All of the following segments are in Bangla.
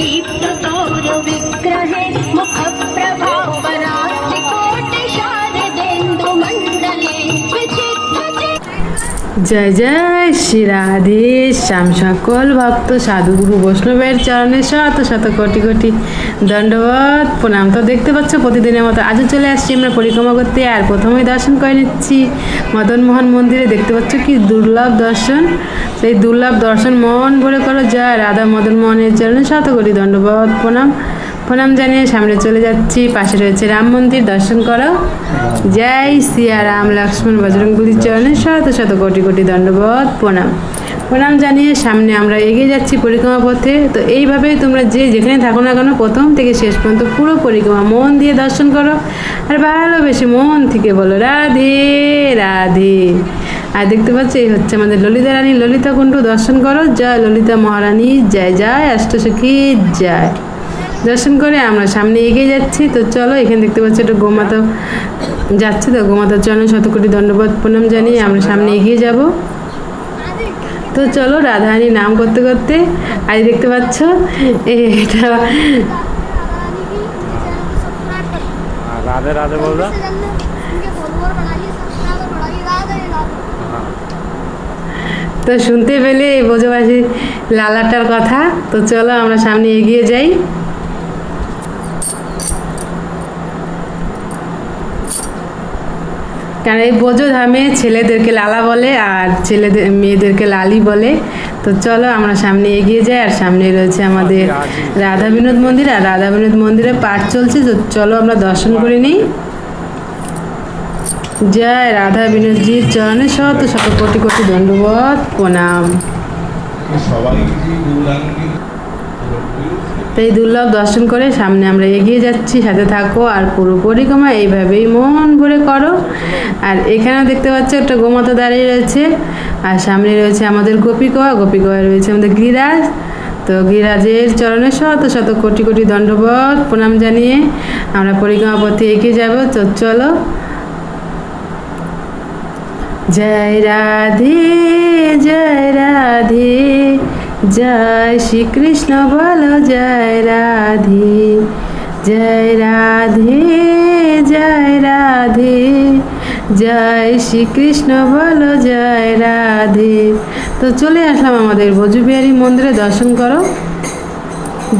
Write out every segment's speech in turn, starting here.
दीप्त सौर विग्रहे मुख प्रभावरास्ति कोटि शारदेन्दु मंडले जय जय श्री राधे श्याम सकल भक्त साधुगुरु वैष्णवेर चरणे शत शत कोटि कोटि दंडवत प्रणाम। तो देखते पाচ্ছ প্রতিদিনের মতো আজও চলে আসছি আমরা পরিক্রমা করতে। আর প্রথমেই দর্শন করে নিচ্ছি মদন মোহন মন্দিরে। দেখতে পাচ্ছ কি দুর্লভ দর্শন, সেই দুর্লভ দর্শন মন ভরে করো। জয় রাধা মদন মোহনের চরণে শত কোটি দণ্ডবত প্রণাম। প্রণাম জানিয়ে সামনে চলে যাচ্ছি, পাশে রয়েছে রাম মন্দির, দর্শন করো। জয় সিয়া রাম লক্ষ্মণ বজরংবলীর চরণে শত শত কোটি কোটি দণ্ডবত প্রণাম। প্রণাম জানিয়ে সামনে আমরা এগিয়ে যাচ্ছি পরিক্রমা পথে। তো এইভাবেই তোমরা যে যেখানে থাকো না কেন প্রথম থেকে শেষ পর্যন্ত পুরো পরিক্রমা মন দিয়ে দর্শন করো, আর ভালোবেসে মন থেকে বলো রাধে রাধে। আর দেখতে পাচ্ছ এই হচ্ছে আমাদের ললিতা রানী ললিতা কুণ্ড, দর্শন করো। জয় ললিতা মহারানী জয়, জয় অষ্টসখী জয়। দর্শন করে আমরা সামনে এগিয়ে যাচ্ছি। তো চলো, এখানে দেখতে পাচ্ছি একটা গোমাতা যাচ্ছে, তো গোমাতার চরণে শতকোটি দণ্ডবত প্রণাম জানিয়ে আমরা সামনে এগিয়ে যাব। তো চলো রাধারানী নাম করতে করতে, আজ দেখতে পাচ্ছ এটা राधे राधे बोल रहा। তো শুনতে পেলে এই ব্রজবাসী লালাটার কথা। তো চলো আমরা সামনে এগিয়ে যাই। কারণ এই ব্রজধামে ছেলেদেরকে লালা বলে আর মেয়েদেরকে লালি বলে। তো চলো আমরা সামনে এগিয়ে যাই। আর সামনে রয়েছে আমাদের রাধা বিনোদ মন্দির, আর রাধা বিনোদ মন্দিরে পাঠ চলছে। তো চলো আমরা দর্শন করে নিই। জয় রাধা বিনোদজির চরণে শত শত কোটি কোটি দণ্ডবত প্রণাম। তাই দুর্লভ দর্শন করে সামনে আমরা এগিয়ে যাচ্ছি, সাথে থাকো আর পুরো পরিক্রমা এইভাবেই মন ভরে করো। আর এখানেও দেখতে পাচ্ছ একটা গোমাতা দাঁড়িয়ে রয়েছে, আর সামনে রয়েছে আমাদের গোপীগয়া, গোপীগয়ায় রয়েছে আমাদের গিরিরাজ। তো গিরিরাজের চরণে শত শত কোটি কোটি দণ্ডবত প্রণাম জানিয়ে আমরা পরিক্রমা পথে এগিয়ে যাব। তো চলো। জয় রাধে জয় রাধে জয় শ্রীকৃষ্ণ বলো জয় রাধে, জয় রাধে জয় রাধে জয় শ্রীকৃষ্ণ বলো জয় রাধে। তো চলে আসলাম আমাদের ব্রজবিহারী মন্দিরে, দর্শন করো।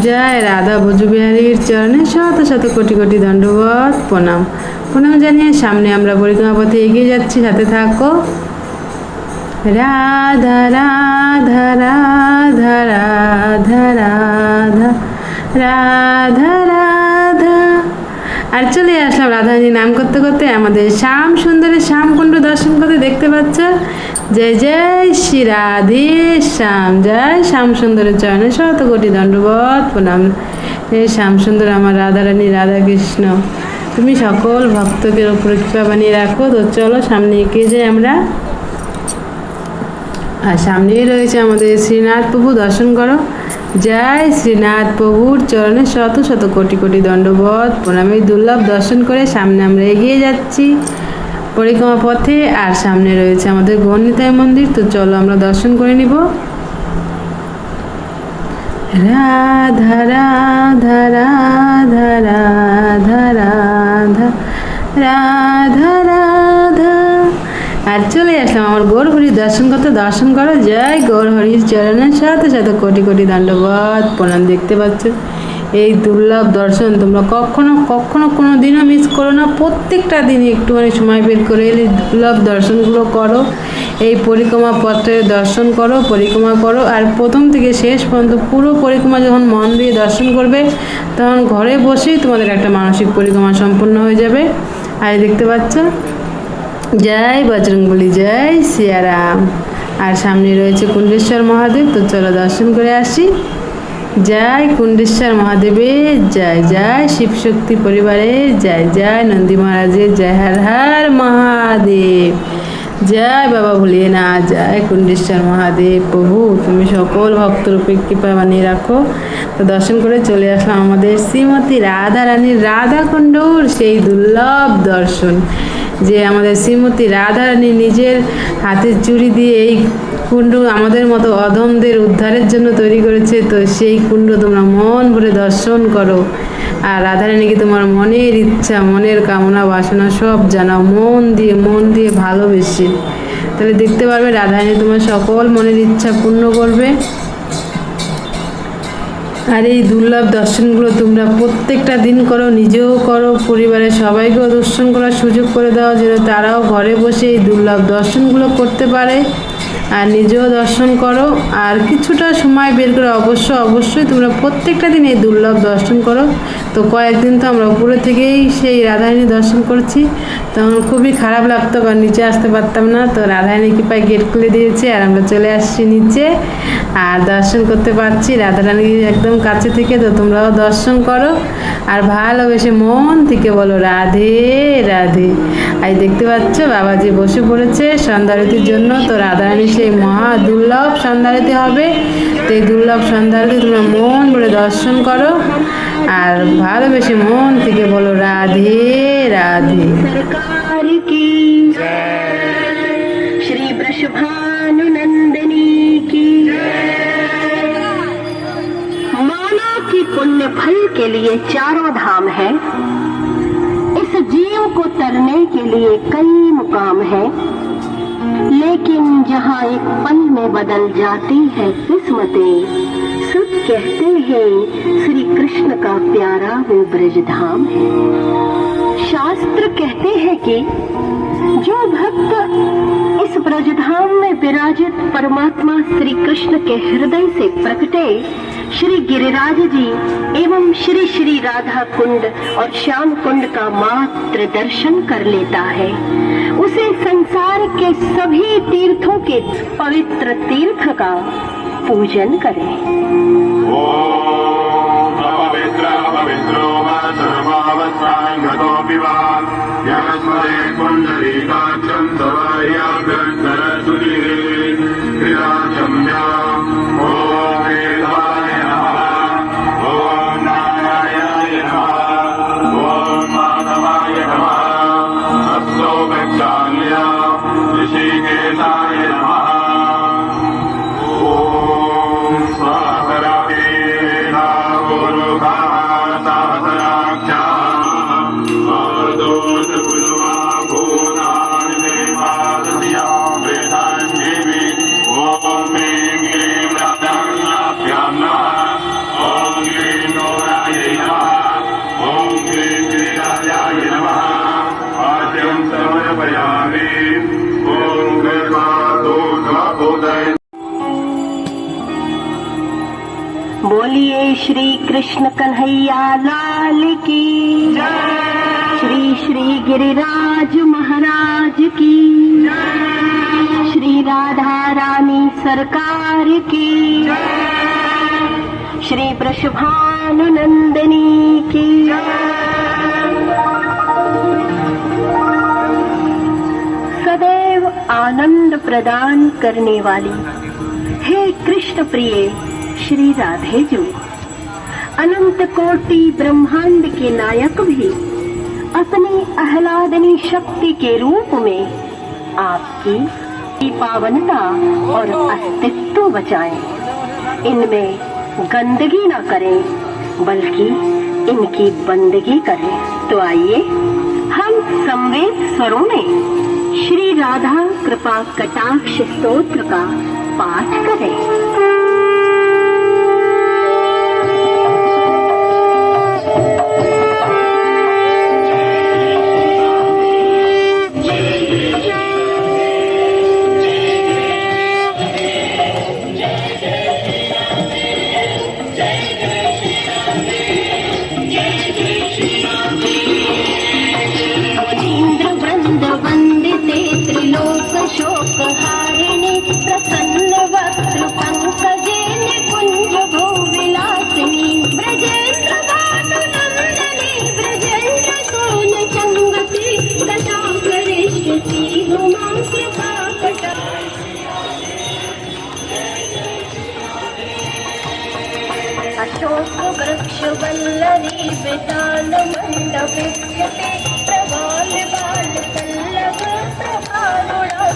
জয় রাধা ব্রজবিহারীর চরণে শত শত কোটি কোটি দণ্ডবত প্রণাম। প্রণাম জানিয়ে সামনে আমরা পরিক্রমা পথে এগিয়ে যাচ্ছি, সাথে থাকো। রাধা রাধা রাধা রাধা রাধা রাধা রাধা। আর চলে আসলাম রাধারানী নাম করতে করতে আমাদের শ্যাম সুন্দরের শ্যামকুণ্ড দর্শন করতে। দেখতে পাচ্ছ জয় জয় শ্রী রাধে শ্যাম, জয় শ্যাম সুন্দরের চরণে শত কোটি দণ্ডবত প্রণাম। হে শ্যাম সুন্দর আমার রাধারানী রাধা কৃষ্ণ, তুমি সকল ভক্তদের উপরে কৃপা বানিয়ে রাখো। তো চলো সামনে এগিয়ে যাই আমরা। আর সামনেই রয়েছে আমাদের শ্রীনাথ প্রভু, দর্শন করো। জয় শ্রীনাথ প্রভুর চরণে শত শত কোটি কোটি দণ্ডবত প্রণামে দুর্লভ দর্শন করে সামনে আমরা এগিয়ে যাচ্ছি পরিক্রমা পথে। আর সামনে রয়েছে আমাদের গৌরনিতাই মন্দির। তো চলো আমরা দর্শন করে নিব। রাধা রাধা রাধা রাধা রাধা রাধা রাধা। আর চলে আসলাম আমার গৌরহরির দর্শন করতে, দর্শন করো। জয় গৌরহরির চরণে শত শত কোটি কোটি দণ্ডবত প্রণাম। দেখতে পাচ্ছ এই দুর্লভ দর্শন তোমরা কখনো কখনো কোনো দিনও মিস করো না। প্রত্যেকটা দিনই একটুখানি সময় বের করে এলে দুর্লভ দর্শনগুলো করো। এই পরিক্রমা পথে দর্শন করো, পরিক্রমা করো। আর প্রথম থেকে শেষ পর্যন্ত পুরো পরিক্রমা যখন মন দিয়ে দর্শন করবে, তখন ঘরে বসেই তোমাদের একটা মানসিক পরিক্রমা সম্পূর্ণ হয়ে যাবে। আর দেখতে পাচ্ছ জয় বজরংবলী জয় সিয়ারাম। আর সামনে রয়েছে কুণ্ডেশ্বর মহাদেব। তো চলো দর্শন করে আসি। জয় কুণ্ডেশ্বর মহাদেবের জয়, জয় শিবশক্তি পরিবারের জয়, জয় নন্দী মহারাজের জয়, হর হর মহাদেব জয় বাবা ভোলেনাথ, জয় কুণ্ডেশ্বর মহাদেব প্রভু, তুমি সকল ভক্তরূপে কৃপা বানিয়ে রাখো। তো দর্শন করে চলে আসলাম আমাদের শ্রীমতী রাধা রানীর রাধাকুণ্ডর সেই দুর্লভ দর্শন, যে আমাদের শ্রীমতী রাধা রানী নিজের হাতের চুড়ি দিয়ে এই কুণ্ড আমাদের মতো অধমদের উদ্ধারের জন্য তৈরি করেছে, তো সেই কুণ্ড তোমরা মন ভরে দর্শন করো। আর রাধারানীকে তোমার মনের ইচ্ছা, মনের কামনা বাসনা সব জানাও মন দিয়ে ভালোবেসে, তাহলে দেখতে পারবে রাধারানী তোমার সকল মনের ইচ্ছা পূর্ণ করবে। আর এই দুর্লভ দর্শনগুলো তোমরা প্রত্যেকটা দিন করো, নিজেও করো, পরিবারের সবাইকেও দর্শন করার সুযোগ করে দেওয়া, যেন তারাও ঘরে বসে এই দুর্লভ দর্শনগুলো করতে পারে আর নিজেও দর্শন করো। আর কিছুটা সময় বের করে অবশ্যই তোমরা প্রত্যেকটা দিন এই দুর্লভ দর্শন করো। তো কয়েকদিন তো আমরা উপরে থেকেই সেই রাধারানী দর্শন করছি, তখন খুবই খারাপ লাগতো, কারণ নিচে আসতে পারতাম না। তো রাধারানী কৃপায় গেট খুলে দিয়েছে আর আমরা চলে আসছি নিচে আর দর্শন করতে পারছি রাধারানী একদম কাছে থেকে। তো তোমরাও দর্শন করো আর ভালোবেসে মন থেকে বলো রাধে রাধে। আজ দেখতে পাচ্ছ বাবাজি বসে পড়েছে সন্ধ্যারতির জন্য। তো রাধারানী সেই মহা দুর্লভ সন্ধ্যারতি হবে, তো এই দুর্লভ সন্ধ্যারতি তোমরা মন ভরে দর্শন করো আর ভালোবেসে মন থেকে বলো রাধে রাধে। सरकार की श्री वृषभानुनंदिनी की। माना कि पुण्य फल के लिए चारों धाम है, इस जीव को तरने के लिए कई मुकाम है, लेकिन जहाँ एक पल में बदल जाती है किस्मतें, सब कहते हैं श्री कृष्ण का प्यारा वो ब्रज धाम है। शास्त्र कहते हैं कि जो भक्त इस ब्रजधाम में विराजित परमात्मा श्री कृष्ण के हृदय से प्रकटे श्री गिरिराज जी एवं श्री श्री राधा कुंड और श्याम कुंड का मात्र दर्शन कर लेता है, उसे संसार के सभी तीर्थों के पवित्र तीर्थ का पूजन करें। बोलिए श्री कृष्ण कन्हैया लाल की, श्री श्री गिरिराज महाराज की, श्री राधा रानी सरकार की, श्री वृषभानुनंदिनी की। सदैव आनंद प्रदान करने वाली हे कृष्ण प्रिय श्री राधे जो, अनंत कोटि ब्रह्मांड के नायक भी अपनी आह्लादनी शक्ति के रूप में आपकी पावनता और अस्तित्व बचाएं, इनमें गंदगी न करें बल्कि इनकी बंदगी करें। तो आइए हम संवेद स्वरों में श्री राधा कृपा कटाक्ष स्तोत्र का पाठ करें। शोकहारिणी प्रसन्न वक्त्र पंकजे निकुंज भूविलासिनी, ब्रजेन्द्र भानुनंदनी ब्रजेन्द्र सोन संगति, कथा करिष्यति उमा कृपा कटा। अशोक वृक्ष वल्लरी वितान मंडपे प्रवाल बाल पल्लव प्रभारुणान्द्रिकोमले,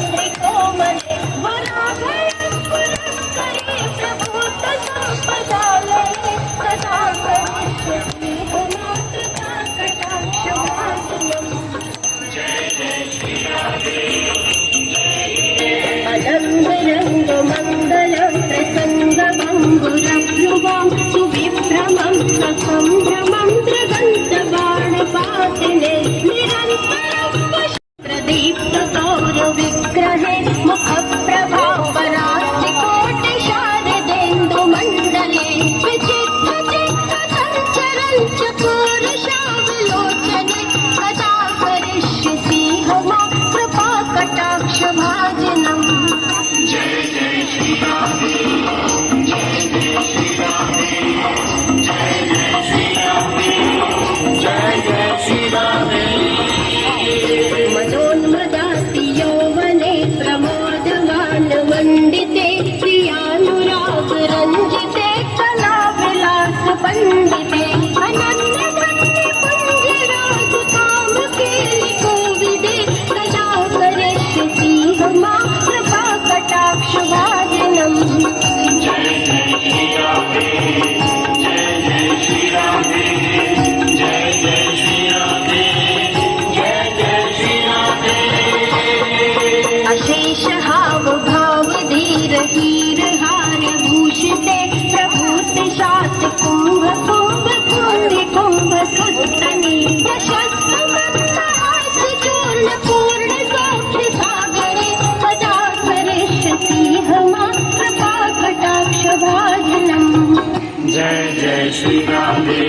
जय श्री राधे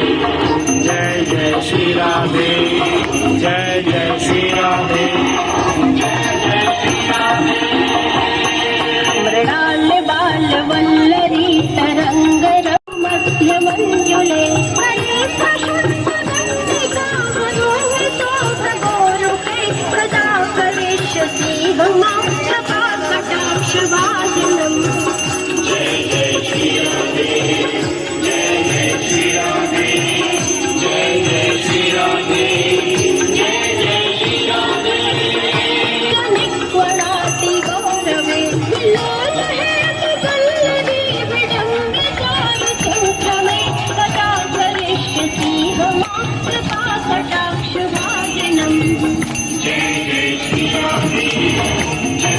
जय जय श्री राधे जय जय श्री राधे मृणाल बाल वल्लरी तरंग मध्य मंजुले प्रदा करिष्यति हमा सदा कटाक्ष वादिनम् जय जय श्री राधे जय जय श्री राधे जय जय श्री राधे जय जय श्री राधे निक्वणाति गौरवे विलोल है वल्लरी विडम्बिताय चंचमे प्रदा करिष्यति हमा सदा कटाक्ष वादिनम् जय जय श्री राधे जय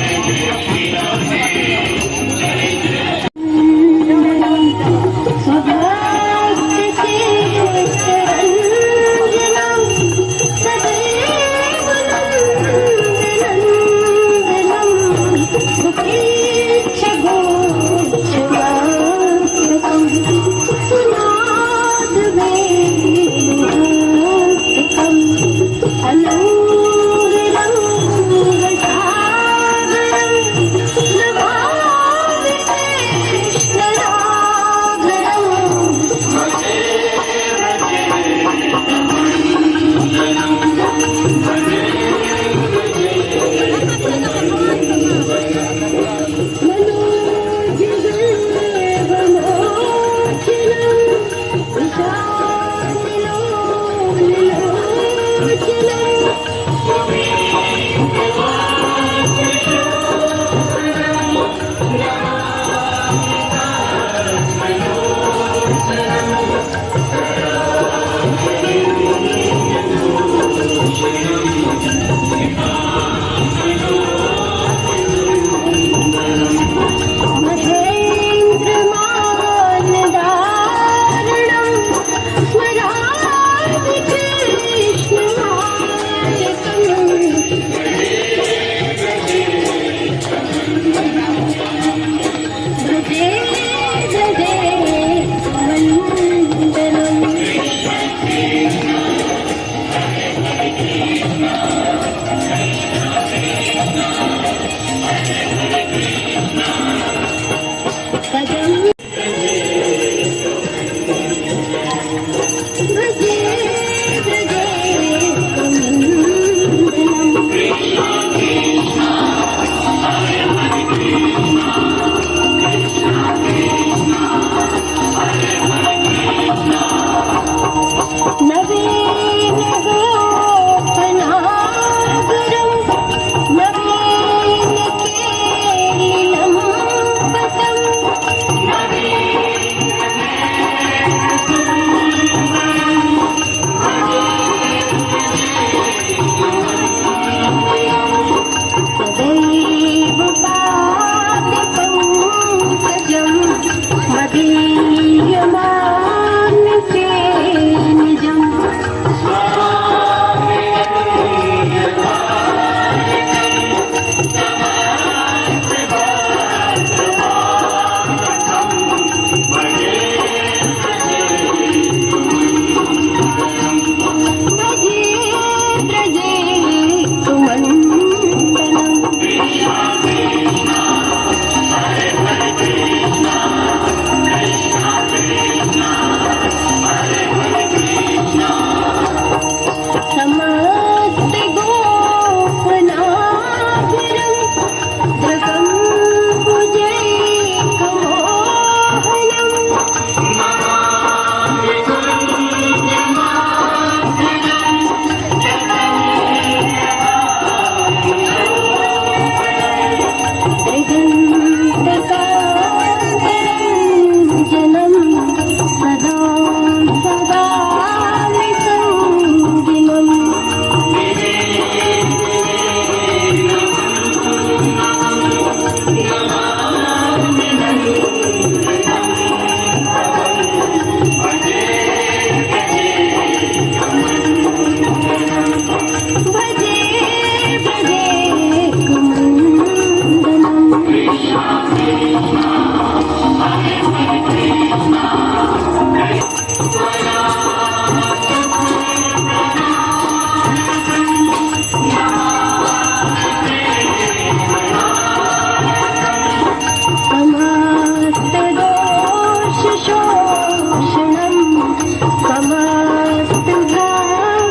समस्त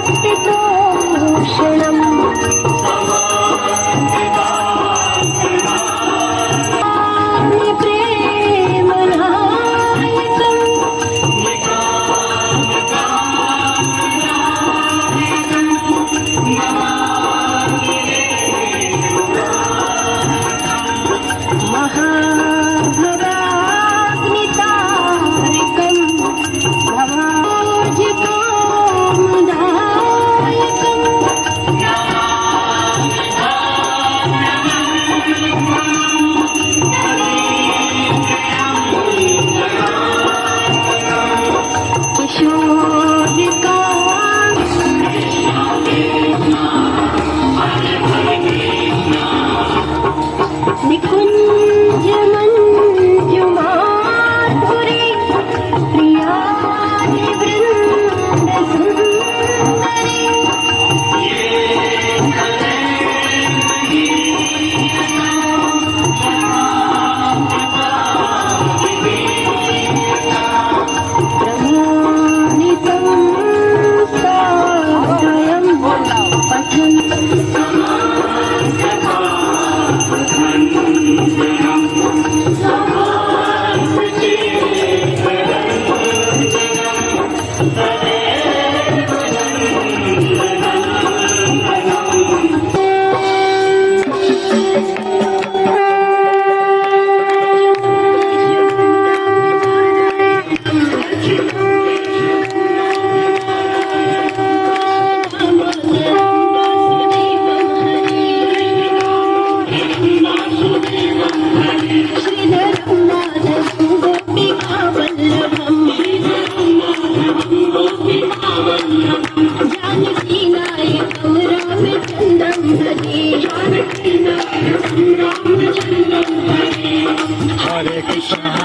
भक्तितोषणम्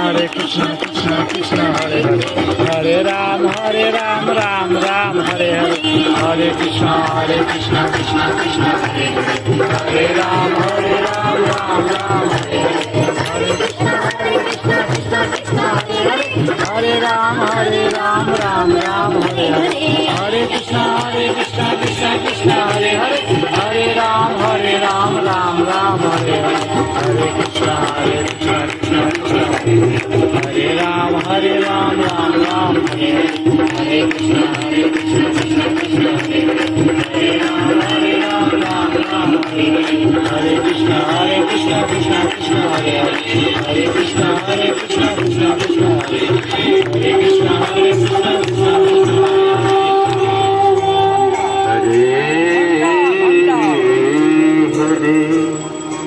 Hare Krishna Krishna Krishna Hare Hare Hare Ram Ram Ram Hare Hare Hare Krishna Krishna Krishna Hare Hare Hare Ram Ram Ram Hare Hare Hare Krishna Krishna Krishna Hare Hare Hare Ram Ram Ram Hare Hare Hare Krishna Krishna Krishna Hare Hare Hare Ram Ram Ram Hare Hare Hare Krishna Krishna Krishna Hare Ram Ram Ram Hare Hare Hare Krishna Krishna Krishna Hare Hare Ram Ram Ram Hare Hare Hare Krishna Krishna Krishna Hare Hare Hare Krishna Krishna Krishna Hare Hare Krishna Krishna Krishna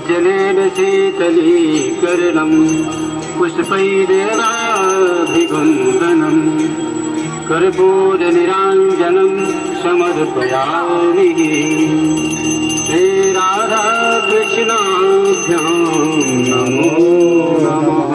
जलेन शीतलीकरणम् पुष्पैरेणाभिवन्दनम् कर्पूरनिराञ्जनम् समर्पयामि हे राधाकृष्णाभ्यां नमो नमः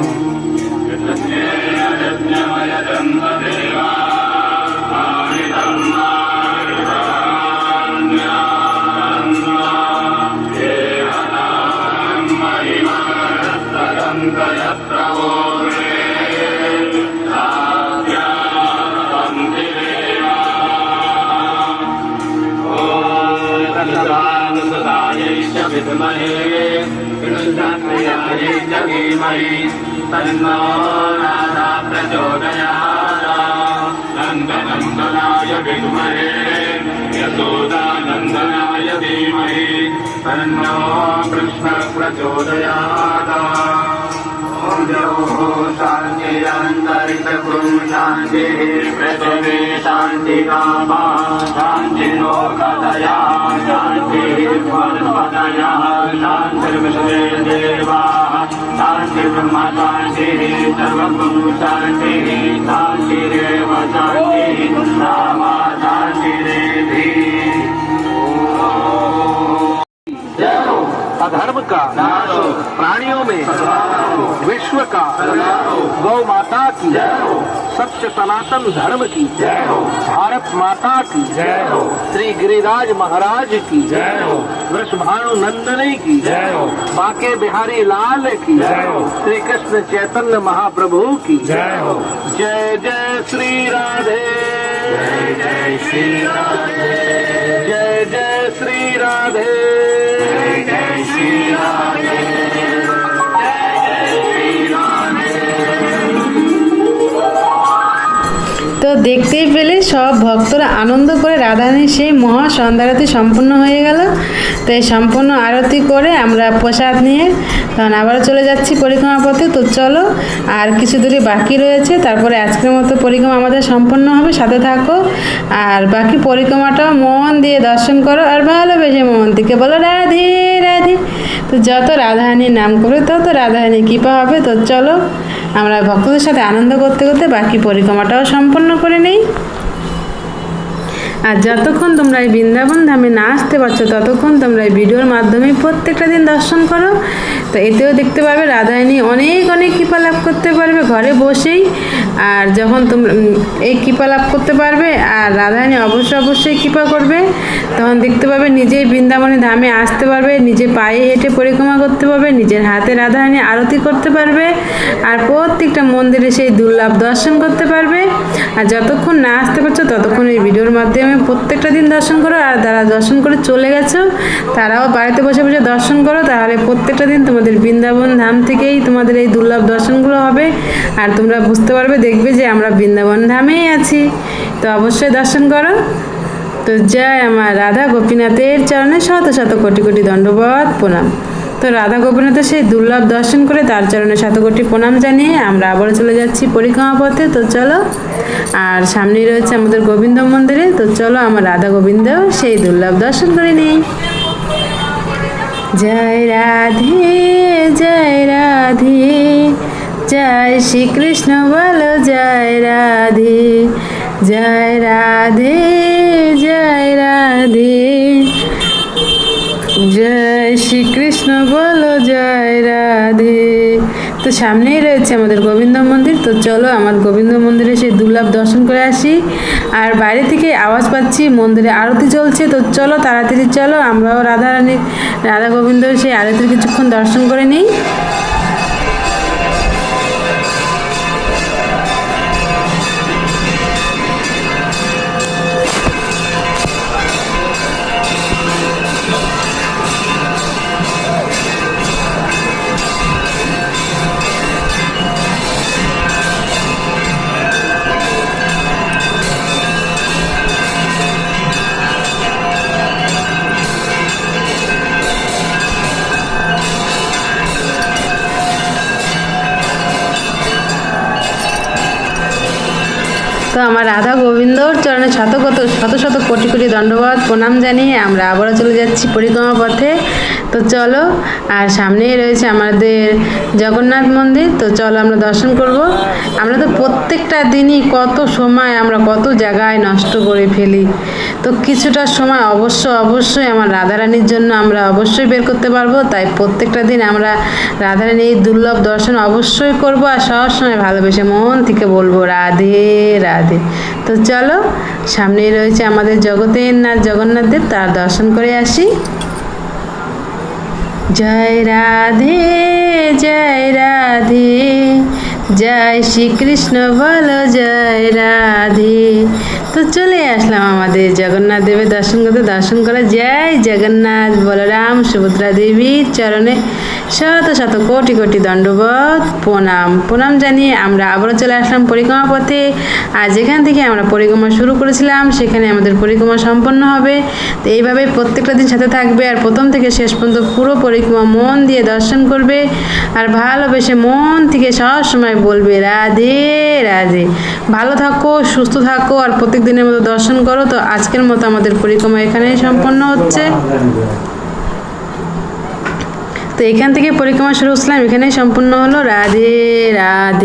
विद्महे कृष्णप्रियायै च धीमहि तन्नो राधा प्रचोदयात् नन्दनन्दनाय विद्महे यशोदानन्दनाय धीमहि तन्नो कृष्णः प्रचोदयात् ॐ शान्तिरन्तरिक्षं शान्तिः पृथिवी शान्तिकामा शान्तिलोकदया शान्तिः सर्वदया शान्तिर्विश्वे देवाः शान्तिर्ब्रह्म शान्तिः सर्वगुरु शान्तिः शान्तिरेव शान्तिः रामा शान्तिरेधि अधर्म का प्राणियों में विश्व का गौ माता की सत्य सनातन धर्म की भारत माता की श्री गिरिराज महाराज की वृषभानु नंदनी की बांके बिहारी लाल की श्री कृष्ण चैतन्य महाप्रभु की जय जय श्री राधे जय जय श्री राधे তো দেখতেই পেলে সব ভক্তরা আনন্দ করে রাধারানীর সেই মহা সন্ধ্যারতি সম্পূর্ণ হয়ে গেল। তো এই সম্পূর্ণ আরতি করে আমরা প্রসাদ নিয়ে তখন আবার চলে যাচ্ছি পরিক্রমা পথে। তো চলো, আর কিছু দূরে বাকি রয়েছে, তারপরে আজকের মতো পরিক্রমা আমাদের সম্পন্ন হবে। সাথে থাকো আর বাকি পরিক্রমাটাও মন দিয়ে দর্শন করো, আর ভালোবেসে মন থেকে বলো রাধে রাধে। তো যত রাধারানীর নাম করবে তত রাধারানীর কৃপা হবে। তো চলো আমরা ভক্তদের সাথে আনন্দ করতে করতে বাকি পরিক্রমাটাও সম্পন্ন করে নেই। আর যতক্ষণ তোমরা এই বৃন্দাবন ধামে না আসতে পারছো ততক্ষণ তোমরা এই ভিডিওর মাধ্যমে প্রত্যেকটা দিন দর্শন করো। তো এতেও দেখতে পাবে রাধারানী অনেক অনেক কৃপা লাভ করতে পারবে ঘরে বসেই। আর যখন তোমরা এই কৃপা লাভ করতে পারবে আর রাধারানী অবশ্যই কৃপা করবে, তখন দেখতে পাবে নিজেই বৃন্দাবনে ধামে আসতে পারবে, নিজে পায়ে হেঁটে পরিক্রমা করতে পারবে, নিজের হাতে রাধারানী আরতি করতে পারবে, আর প্রত্যেকটা মন্দিরে সেই দুর্লভ দর্শন করতে পারবে। আর যতক্ষণ না আসতে পারছো ততক্ষণ এই ভিডিওর মাধ্যমে প্রত্যেকটা দিন দর্শন করো। আর যারা দর্শন করে চলে গেছো তারাও বাড়িতে বসে বসে দর্শন করো, তাহলে প্রত্যেকটা দিন তোমাদের বৃন্দাবন ধাম থেকেই তোমাদের এই দুর্লভ দর্শনগুলো হবে। আর তোমরা বুঝতে পারবে, দেখবে যে আমরা বৃন্দাবন ধামেই আছি। তো অবশ্যই দর্শন করো। তো জয় আমার রাধা গোপীনাথের চরণে শত শত কোটি কোটি দণ্ডবত প্রণাম। তো রাধা গোপীনাথের সেই দুর্লভ দর্শন করে তার চরণে শত কোটি প্রণাম জানিয়ে আমরা আবারও চলে যাচ্ছি পরিক্রমা পথে। তো চলো, আর সামনেই রয়েছে আমাদের গোবিন্দ মন্দিরে। তো চলো আমার রাধা গোবিন্দ সেই দুর্লভ দর্শন করে নেই। জয় রাধে জয় রাধে, জয় শ্রীকৃষ্ণ বলো জয় রাধে, জয় রাধে জয় রাধে, জয় শ্রীকৃষ্ণ বলো জয় রাধে। তো সামনেই রয়েছে আমাদের গোবিন্দ মন্দির। তো চলো আমার গোবিন্দ মন্দিরে সেই দুর্লভ দর্শন করে আসি। আর বাইরে থেকে আওয়াজ পাচ্ছি মন্দিরে আরতি চলছে। তো চলো তাড়াতাড়ি চলো, আমরাও রাধা গোবিন্দর সেই আরতির কিছুক্ষণ দর্শন করে নিই। তো আমার রাধা গোবিন্দর চরণে শত শত কোটি কোটি দণ্ডবত প্রণাম জানিয়ে আমরা আবারও চলে যাচ্ছি পরিক্রমা পথে। তো চলো, আর সামনেই রয়েছে আমাদের জগন্নাথ মন্দির। তো চলো আমরা দর্শন করব। আমরা তো প্রত্যেকটা দিনই কত সময় আমরা কত জায়গায় নষ্ট করে ফেলি। তো কিছুটা সময় অবশ্যই আমার রাধারানীর জন্য আমরা অবশ্যই বের করতে পারবো। তাই প্রত্যেকটা দিন আমরা রাধারানীর এই দুর্লভ দর্শন অবশ্যই করব, আর সবসময় ভালোবেসে মন থেকে বলবো রাধে রাধে। তো চলো, সামনেই রয়েছে আমাদের জগতের নাথ জগন্নাথ দেব, তার দর্শন করে আসি। জয় রাধে জয় রাধে, জয় শ্রীকৃষ্ণ বলো জয় রাধে। তো চলে আসলাম আমাদের জগন্নাথ দেবের দর্শন করতে। দর্শন করে জয় জগন্নাথ বলরাম সুভদ্রা দেবীর চরণে শত শত কোটি কোটি দণ্ডবত প্রণাম জানিয়ে আমরা আবারও চলে আসলাম পরিক্রমা পথে। আর যেখান থেকে আমরা পরিক্রমা শুরু করেছিলাম সেখানে আমাদের পরিক্রমা সম্পন্ন হবে। তো এইভাবে প্রত্যেকটা দিন সাথে থাকবে, আর প্রথম থেকে শেষ পর্যন্ত পুরো পরিক্রমা মন দিয়ে দর্শন করবে, আর ভালোবেসে মন থেকে সবসময় বলবে রাধে রাধে। ভালো থাকো, সুস্থ থাকো, আর প্রত্যেক দিনের মতো দর্শন করো। তো আজকের মতো আমাদের পরিক্রমা এখানেই সম্পন্ন হচ্ছে। তো এখান থেকে পরিক্রমা শুরু করছিলাম, এখানেই সম্পূর্ণ হলো। রাধে রাধে।